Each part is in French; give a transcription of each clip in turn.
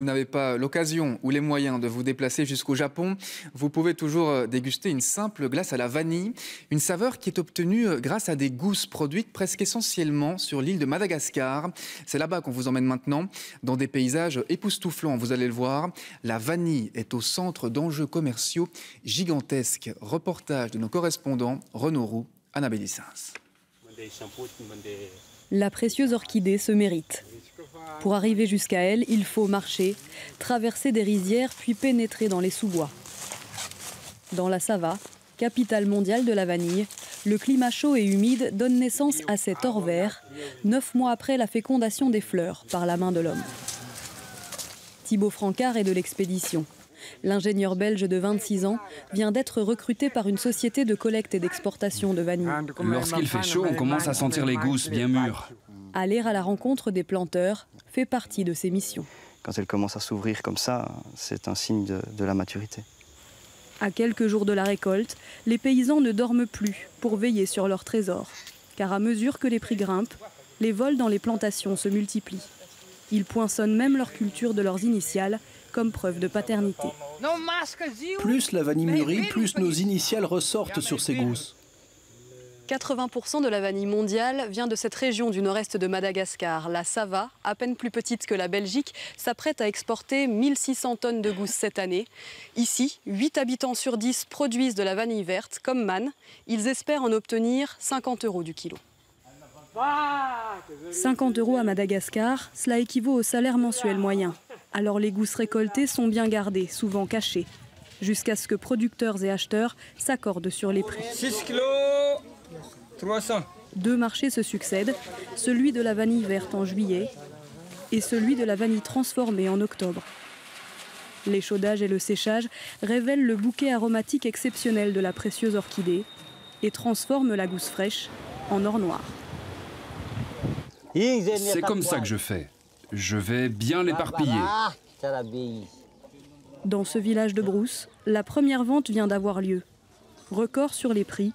Vous n'avez pas l'occasion ou les moyens de vous déplacer jusqu'au Japon, vous pouvez toujours déguster une simple glace à la vanille, une saveur qui est obtenue grâce à des gousses produites presque essentiellement sur l'île de Madagascar. C'est là-bas qu'on vous emmène maintenant, dans des paysages époustouflants, vous allez le voir. La vanille est au centre d'enjeux commerciaux gigantesques. Reportage de nos correspondants Renaud Roux, Annabelle Issens. La précieuse orchidée se mérite. Pour arriver jusqu'à elle, il faut marcher, traverser des rizières puis pénétrer dans les sous-bois. Dans la Sava, capitale mondiale de la vanille, le climat chaud et humide donne naissance à cet or vert, 9 mois après la fécondation des fleurs par la main de l'homme. Thibaut Francard est de l'expédition. L'ingénieur belge de 26 ans vient d'être recruté par une société de collecte et d'exportation de vanille. Lorsqu'il fait chaud, on commence à sentir les gousses bien mûres. Aller à la rencontre des planteurs fait partie de ses missions. Quand elles commencent à s'ouvrir comme ça, c'est un signe de la maturité. À quelques jours de la récolte, les paysans ne dorment plus pour veiller sur leur trésor. Car à mesure que les prix grimpent, les vols dans les plantations se multiplient. Ils poinçonnent même leur culture de leurs initiales comme preuve de paternité. Plus la vanille mûrit, plus nos initiales ressortent sur ces gousses. 80% de la vanille mondiale vient de cette région du nord-est de Madagascar. La Sava, à peine plus petite que la Belgique, s'apprête à exporter 1600 tonnes de gousses cette année. Ici, 8 habitants sur 10 produisent de la vanille verte, comme Man. Ils espèrent en obtenir 50 € du kilo. 50 € à Madagascar, cela équivaut au salaire mensuel moyen. Alors les gousses récoltées sont bien gardées, souvent cachées, jusqu'à ce que producteurs et acheteurs s'accordent sur les prix. 6 kilos 300. Deux marchés se succèdent, celui de la vanille verte en juillet et celui de la vanille transformée en octobre. L'échaudage et le séchage révèlent le bouquet aromatique exceptionnel de la précieuse orchidée et transforment la gousse fraîche en or noir. C'est comme ça que je fais. Je vais bien l'éparpiller. Dans ce village de brousse, la première vente vient d'avoir lieu. Record sur les prix,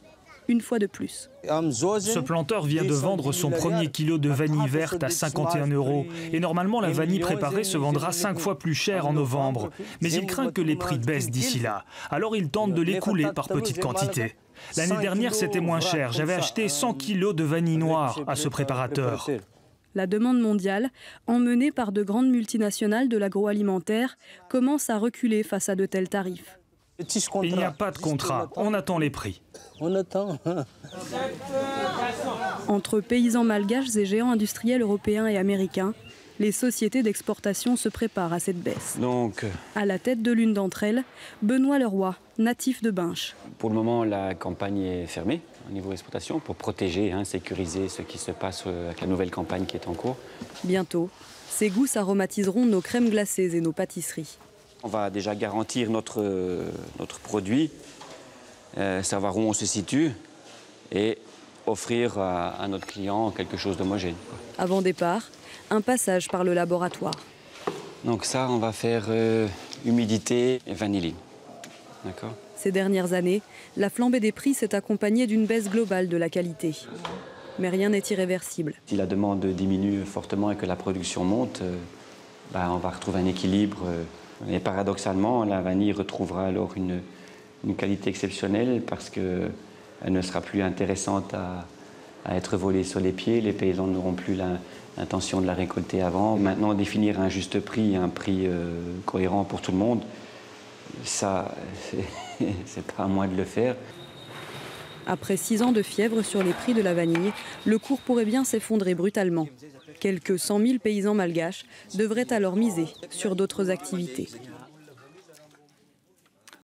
une fois de plus. Ce planteur vient de vendre son premier kilo de vanille verte à 51 €. Et normalement, la vanille préparée se vendra 5 fois plus cher en novembre. Mais il craint que les prix baissent d'ici là. Alors il tente de l'écouler par petites quantités. L'année dernière, c'était moins cher. J'avais acheté 100 kilos de vanille noire à ce préparateur. La demande mondiale, emmenée par de grandes multinationales de l'agroalimentaire, commence à reculer face à de tels tarifs. Il n'y a pas de contrat, on attend les prix. Entre paysans malgaches et géants industriels européens et américains, les sociétés d'exportation se préparent à cette baisse. À la tête de l'une d'entre elles, Benoît Leroy, natif de Binche. Pour le moment, la campagne est fermée au niveau exportation pour protéger, sécuriser ce qui se passe avec la nouvelle campagne qui est en cours. Bientôt, ces gousses aromatiseront nos crèmes glacées et nos pâtisseries. On va déjà garantir notre produit, savoir où on se situe et offrir à notre client quelque chose d'homogène. Avant départ, un passage par le laboratoire. Donc ça, on va faire humidité et vanilline. D'accord ? Ces dernières années, la flambée des prix s'est accompagnée d'une baisse globale de la qualité. Mais rien n'est irréversible. Si la demande diminue fortement et que la production monte, on va retrouver un équilibre. Et paradoxalement, la vanille retrouvera alors une qualité exceptionnelle parce qu'elle ne sera plus intéressante à être volée sur les pieds. Les paysans n'auront plus l'intention de la récolter avant. Maintenant, définir un juste prix, un prix cohérent pour tout le monde, ça, c'est pas à moi de le faire. Après 6 ans de fièvre sur les prix de la vanille, le cours pourrait bien s'effondrer brutalement. Quelques 100 000 paysans malgaches devraient alors miser sur d'autres activités.